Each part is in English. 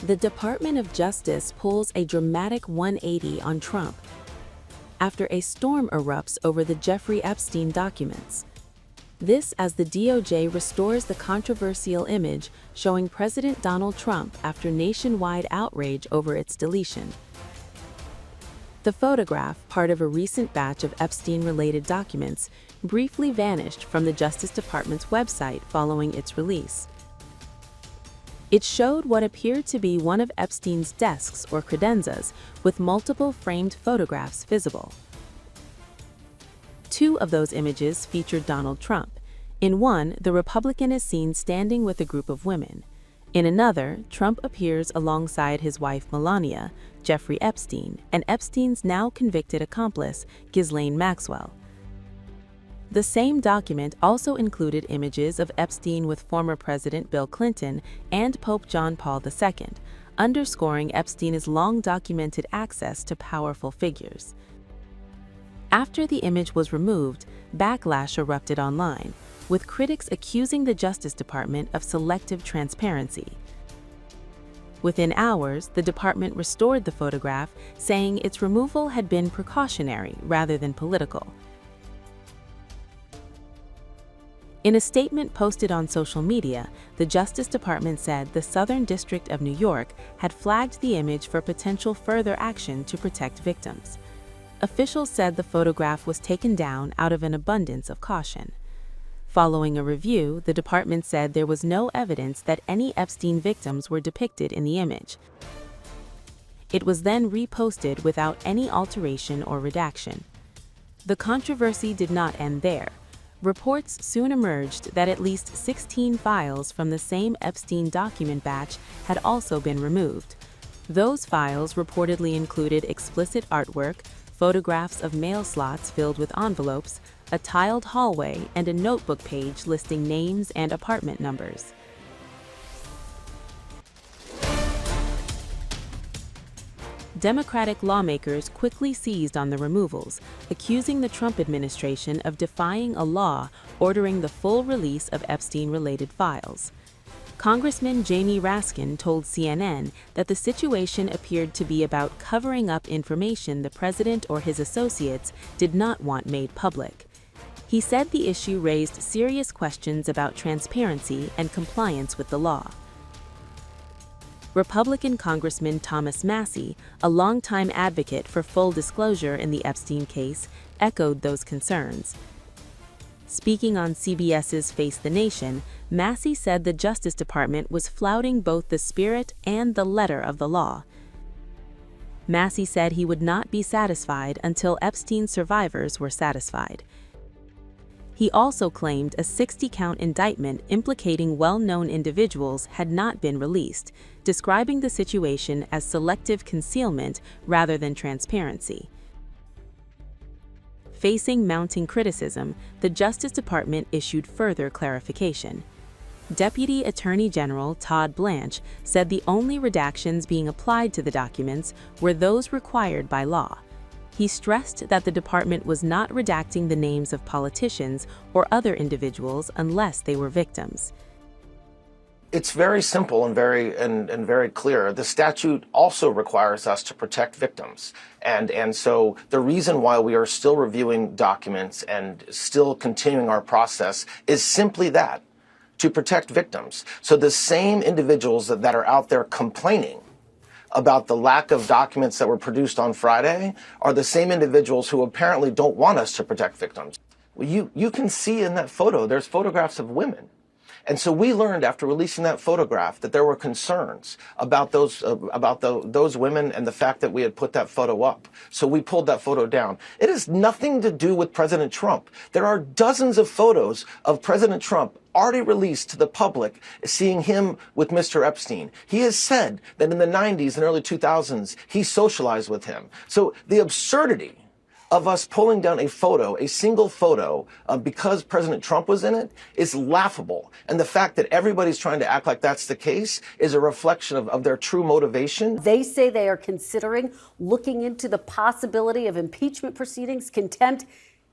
The Department of Justice pulls a dramatic 180 on Trump after a storm erupts over the Jeffrey Epstein documents. This as the DOJ restores the controversial image showing President Donald Trump after nationwide outrage over its deletion. The photograph, part of a recent batch of Epstein-related documents, briefly vanished from the Justice Department's website following its release. It showed what appeared to be one of Epstein's desks or credenzas, with multiple framed photographs visible. Two of those images featured Donald Trump. In one, the Republican is seen standing with a group of women. In another, Trump appears alongside his wife Melania, Jeffrey Epstein, and Epstein's now convicted accomplice, Ghislaine Maxwell. The same document also included images of Epstein with former President Bill Clinton and Pope John Paul II, underscoring Epstein's long-documented access to powerful figures. After the image was removed, backlash erupted online, with critics accusing the Justice Department of selective transparency. Within hours, the department restored the photograph, saying its removal had been precautionary rather than political. In a statement posted on social media, the Justice Department said the Southern District of New York had flagged the image for potential further action to protect victims. Officials said the photograph was taken down out of an abundance of caution. Following a review, the department said there was no evidence that any Epstein victims were depicted in the image. It was then reposted without any alteration or redaction. The controversy did not end there. Reports soon emerged that at least 16 files from the same Epstein document batch had also been removed. Those files reportedly included explicit artwork, photographs of mail slots filled with envelopes, a tiled hallway, and a notebook page listing names and apartment numbers. Democratic lawmakers quickly seized on the removals, accusing the Trump administration of defying a law ordering the full release of Epstein-related files. Congressman Jamie Raskin told CNN that the situation appeared to be about covering up information the president or his associates did not want made public. He said the issue raised serious questions about transparency and compliance with the law. Republican Congressman Thomas Massie, a longtime advocate for full disclosure in the Epstein case, echoed those concerns. Speaking on CBS's Face the Nation, Massie said the Justice Department was flouting both the spirit and the letter of the law. Massie said he would not be satisfied until Epstein survivors were satisfied. He also claimed a 60-count indictment implicating well-known individuals had not been released, describing the situation as selective concealment rather than transparency. Facing mounting criticism, the Justice Department issued further clarification. Deputy Attorney General Todd Blanche said the only redactions being applied to the documents were those required by law. He stressed that the department was not redacting the names of politicians or other individuals unless they were victims. It's very simple and very clear. The statute also requires us to protect victims. And so the reason why we are still reviewing documents and still continuing our process is simply that, to protect victims. So the same individuals that are out there complaining about the lack of documents that were produced on Friday are the same individuals who apparently don't want us to protect victims. Well, you can see in that photo, there's photographs of women. And so we learned after releasing that photograph that there were concerns about those women and the fact that we had put that photo up. So we pulled that photo down. It has nothing to do with President Trump. There are dozens of photos of President Trump already released to the public, seeing him with Mr. Epstein. He has said that in the 90s and early 2000s, he socialized with him. So the absurdity of us pulling down a photo, a single photo, because President Trump was in it, is laughable. And the fact that everybody's trying to act like that's the case is a reflection of their true motivation. They say they are considering looking into the possibility of impeachment proceedings, contempt,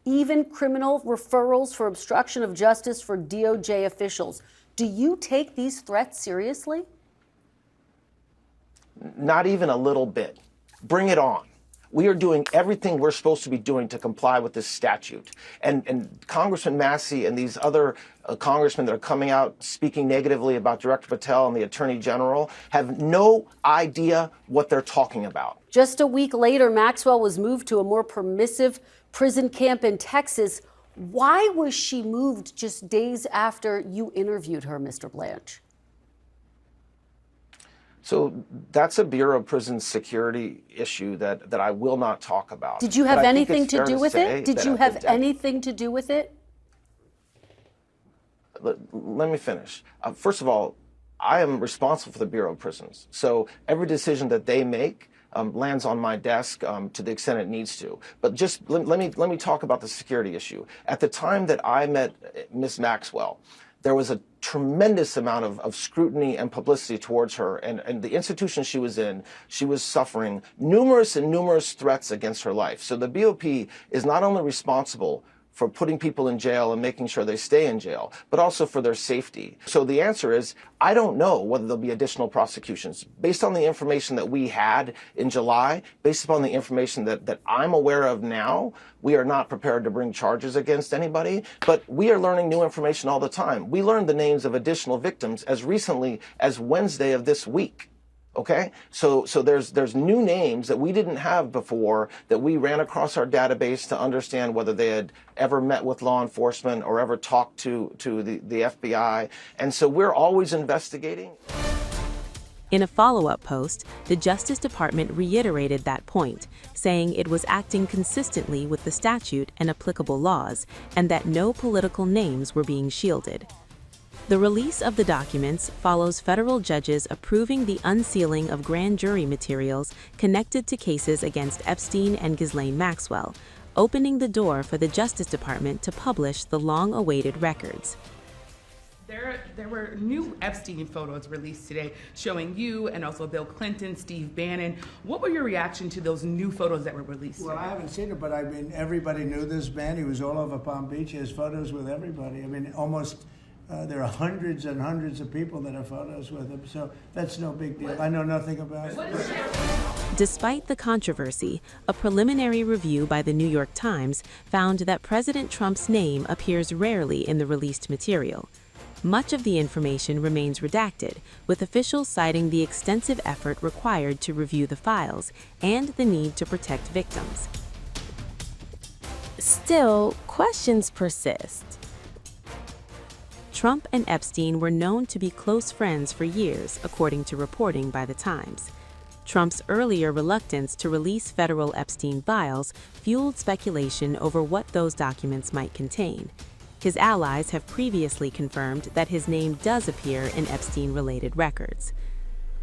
even criminal referrals for obstruction of justice for DOJ officials. Do you take these threats seriously? Not even a little bit. Bring it on. We are doing everything we're supposed to be doing to comply with this statute. And Congressman Massey and these other congressmen that are coming out speaking negatively about Director Patel and the Attorney General have no idea what they're talking about. Just a week later, Maxwell was moved to a more permissive prison camp in Texas. Why was she moved just days after you interviewed her, Mr. Blanche? So that's a Bureau of Prison Security issue that I will not talk about. Did you have anything to do with it? Did you have anything to do with it? Let me finish. First of all, I am responsible for the Bureau of Prisons. So every decision that they make lands on my desk to the extent it needs to. But just let me talk about the security issue. At the time that I met Ms. Maxwell, there was a tremendous amount of scrutiny and publicity towards her, and the institution she was in, she was suffering numerous threats against her life. So the BOP is not only responsible for putting people in jail and making sure they stay in jail, but also for their safety. So the answer is, I don't know whether there'll be additional prosecutions. Based on the information that we had in July, based upon the information that I'm aware of now, we are not prepared to bring charges against anybody, but we are learning new information all the time. We learned the names of additional victims as recently as Wednesday of this week. Okay, so there's new names that we didn't have before that we ran across our database to understand whether they had ever met with law enforcement or ever talked to the FBI. And so we're always investigating. In a follow-up post, the Justice Department reiterated that point, saying it was acting consistently with the statute and applicable laws, and that no political names were being shielded. The release of the documents follows federal judges approving the unsealing of grand jury materials connected to cases against Epstein and Ghislaine Maxwell, opening the door for the Justice Department to publish the long-awaited records. There were new Epstein photos released today showing you and also Bill Clinton, Steve Bannon. What were your reaction to those new photos that were released today? Well, I haven't seen it, but I mean, everybody knew this man. He was all over Palm Beach. He has photos with everybody. I mean, almost... there are hundreds and hundreds of people that have photos with him, so that's no big deal. I know nothing about it. Despite the controversy, a preliminary review by the New York Times found that President Trump's name appears rarely in the released material. Much of the information remains redacted, with officials citing the extensive effort required to review the files and the need to protect victims. Still, questions persist. Trump and Epstein were known to be close friends for years, according to reporting by the Times. Trump's earlier reluctance to release federal Epstein files fueled speculation over what those documents might contain. His allies have previously confirmed that his name does appear in Epstein-related records.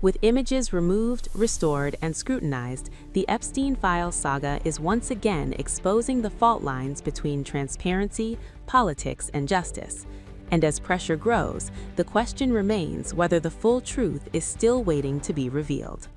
With images removed, restored, and scrutinized, the Epstein file saga is once again exposing the fault lines between transparency, politics, and justice. And as pressure grows, the question remains whether the full truth is still waiting to be revealed.